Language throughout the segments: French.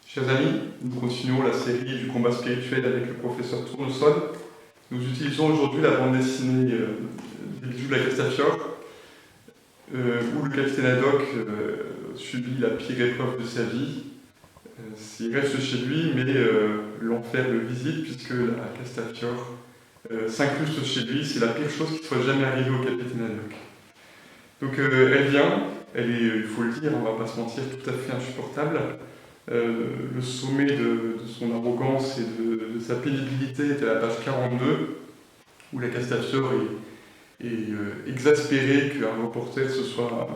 Chers amis, nous continuons la série du combat spirituel avec le professeur Tournesol. Nous utilisons aujourd'hui la bande dessinée des bijoux de la Castafiore, où le capitaine Haddock subit la pire épreuve de sa vie. Il reste chez lui, mais l'enfer le visite puisque la Castafiore s'incruste chez lui. C'est la pire chose qui soit jamais arrivée au capitaine Haddock. Donc elle vient, elle est, il faut le dire, on va pas se mentir, tout à fait insupportable. Le sommet de son arrogance et de sa pénibilité est à la page 42, où la Castafiore est exaspérée qu'un reporter se soit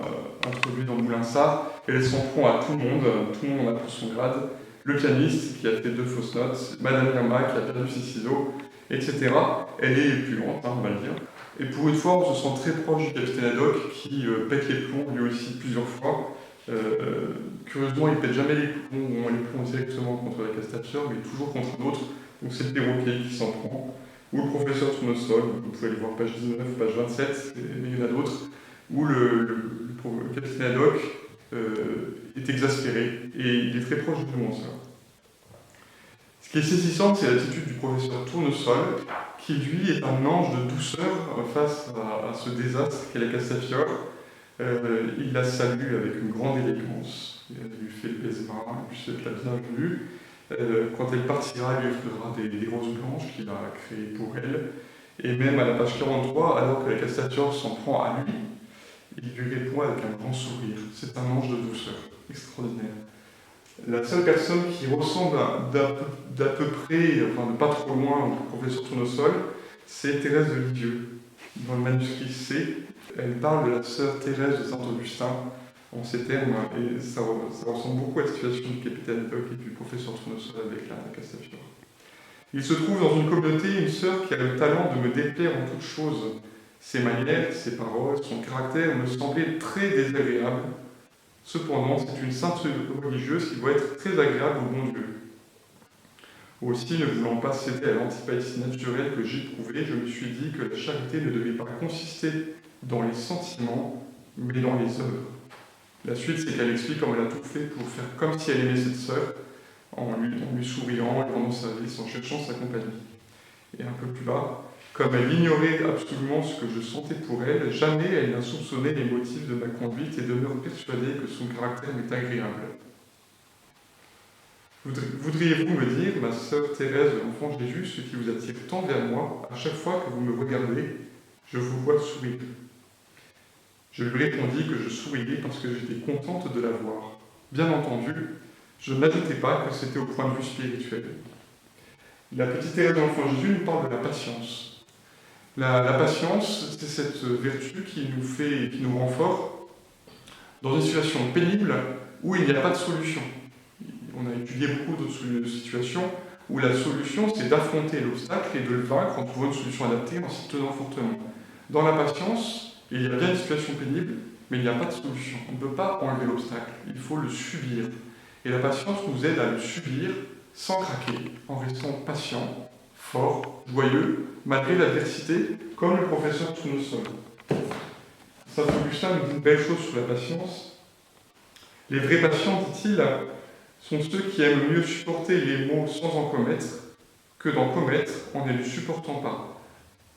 introduit dans Moulinsart. Elle s'en prend à tout le monde en a pour son grade, le pianiste qui a fait 2 fausses notes, Madame Irma qui a perdu ses ciseaux, etc. Elle est puante, on va le dire. Et pour une fois, on se sent très proche du capitaine Haddock qui pète les plombs lui aussi plusieurs fois. Curieusement, il ne pète jamais les plombs directement contre la Castafiore, mais toujours contre d'autres. Donc c'est le perroquet qui s'en prend. Ou le professeur Tournesol, vous pouvez aller voir page 19, page 27, mais il y en a d'autres, où le capitaine Haddock est exaspéré, et il est très proche de nous en cela. Ce qui est saisissant, c'est l'attitude du professeur Tournesol, qui lui est un ange de douceur face à ce désastre qu'est la Castafiore. Il la salue avec une grande élégance, il lui fait le baise-main, il lui souhaite la bienvenue. Quand elle partira, il lui offrira des roses blanches qu'il a créées pour elle. Et même à la page 43, alors que la Castafiore s'en prend à lui, il lui répond avec un grand sourire. C'est un ange de douceur, extraordinaire. La seule personne qui ressemble d'à peu près, enfin de pas trop loin au professeur Tournesol, c'est Thérèse de Lisieux. Dans le manuscrit C, elle parle de la sœur Thérèse de Saint-Augustin en ces termes, et ça ressemble beaucoup à la situation du capitaine Haddock et du professeur Tournesol avec la Castafiore. Il se trouve dans une communauté une sœur qui a le talent de me déplaire en toutes choses. Ses manières, ses paroles, son caractère me semblaient très désagréables. Cependant, c'est une sainte religieuse qui doit être très agréable au bon Dieu. Aussi, ne voulant pas céder à l'antipathie naturelle que j'éprouvais, je me suis dit que la charité ne devait pas consister dans les sentiments, mais dans les œuvres. La suite, c'est qu'elle explique comment elle a tout fait pour faire comme si elle aimait cette sœur, en lui souriant, lui rendant service, en cherchant sa compagnie. Et un peu plus bas, comme elle ignorait absolument ce que je sentais pour elle, jamais elle n'a soupçonné les motifs de ma conduite et demeure persuadée que son caractère m'est agréable. Voudriez-vous me dire, ma sœur Thérèse de l'Enfant Jésus, ce qui vous attire tant vers moi, à chaque fois que vous me regardez, je vous vois sourire. Je lui répondis que je souriais parce que j'étais contente de la voir. Bien entendu, je n'ajoutais pas que c'était au point de vue spirituel. La petite Thérèse de l'Enfant Jésus nous parle de la patience. La patience, c'est cette vertu qui nous rend forts dans une situation pénible où il n'y a pas de solution. On a étudié beaucoup d'autres situations où la solution, c'est d'affronter l'obstacle et de le vaincre en trouvant une solution adaptée en s'y tenant fortement. Dans la patience, il y a bien une situation pénible, mais il n'y a pas de solution. On ne peut pas enlever l'obstacle, il faut le subir. Et la patience nous aide à le subir sans craquer, en restant patient, fort, joyeux, malgré l'adversité, comme le professeur Tournesol. Saint Augustin nous dit une belle chose sur la patience. Les vrais patients, dit-il, sont ceux qui aiment mieux supporter les maux sans en commettre que d'en commettre en ne les supportant pas.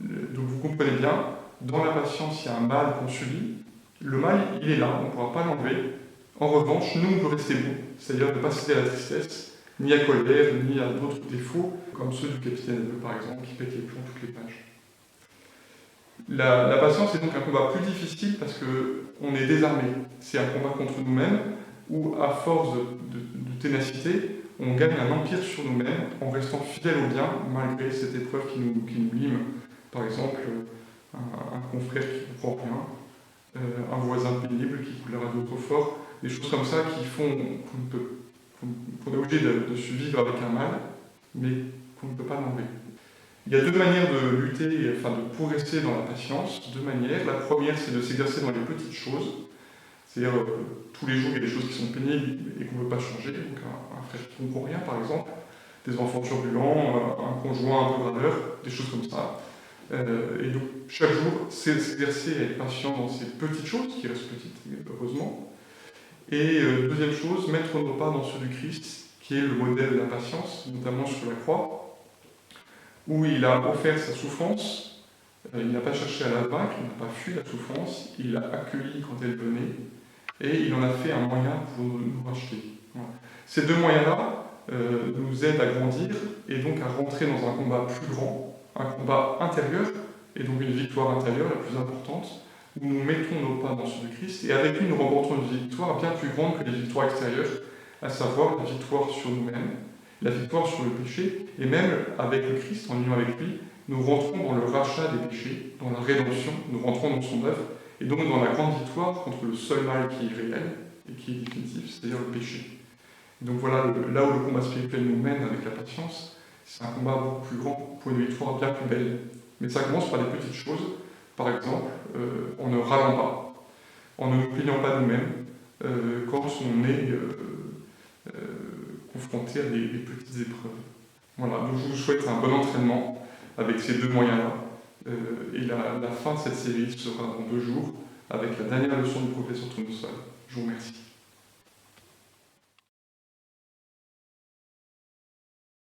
Donc vous comprenez bien, dans la patience, il y a un mal qu'on subit. Le mal, il est là, on ne pourra pas l'enlever. En revanche, nous, on peut rester bon, c'est-à-dire ne pas céder à la tristesse, ni à colère, ni à d'autres défauts, comme ceux du capitaine Haddock, par exemple, qui pète les plombs toutes les pages. La patience est donc un combat plus difficile parce qu'on est désarmé. C'est un combat contre nous-mêmes, où, à force de ténacité, on gagne un empire sur nous-mêmes en restant fidèle au bien, malgré cette épreuve qui nous lime. Par exemple, un confrère qui ne comprend rien, un voisin pénible qui coulera d'autres forts, des choses comme ça qui font qu'on est obligé de survivre avec un mal, mais qu'on ne peut pas l'enlever. Il y a 2 manières de lutter, de progresser dans la patience, 2 manières. La première, c'est de s'exercer dans les petites choses. C'est-à-dire, tous les jours, il y a des choses qui sont pénibles et qu'on ne peut pas changer. Donc, un frère qui ne comprend rien, par exemple, des enfants turbulents, un conjoint un peu graveur, des choses comme ça. Et donc, chaque jour, c'est s'exercer à être patient dans ces petites choses, qui restent petites, heureusement. Et deuxième chose, mettre nos pas dans ceux du Christ, qui est le modèle de la patience, notamment sur la croix, où il a offert sa souffrance, il n'a pas cherché à la vaincre, il n'a pas fui la souffrance, il l'a accueillie quand elle venait, et il en a fait un moyen pour nous racheter. Voilà. Ces deux moyens-là nous aident à grandir et donc à rentrer dans un combat plus grand, un combat intérieur, et donc une victoire intérieure la plus importante, où nous mettons nos pas dans celui de Christ, et avec lui nous remportons une victoire bien plus grande que les victoires extérieures, à savoir la victoire sur nous-mêmes, la victoire sur le péché, et même avec le Christ, en union avec lui, nous rentrons dans le rachat des péchés, dans la rédemption, nous rentrons dans son œuvre, et donc dans la grande victoire contre le seul mal qui est réel et qui est définitif, c'est-à-dire le péché. Donc voilà, là où le combat spirituel nous mène avec la patience, c'est un combat beaucoup plus grand pour une victoire bien plus belle. Mais ça commence par des petites choses. Par exemple, en ne râlant pas, en ne nous plaignant pas nous-mêmes, quand on est confronté à des petites épreuves. Voilà, donc je vous souhaite un bon entraînement avec ces deux moyens-là. Et la fin de cette série sera dans 2 jours avec la dernière leçon du professeur Tournesol. Je vous remercie.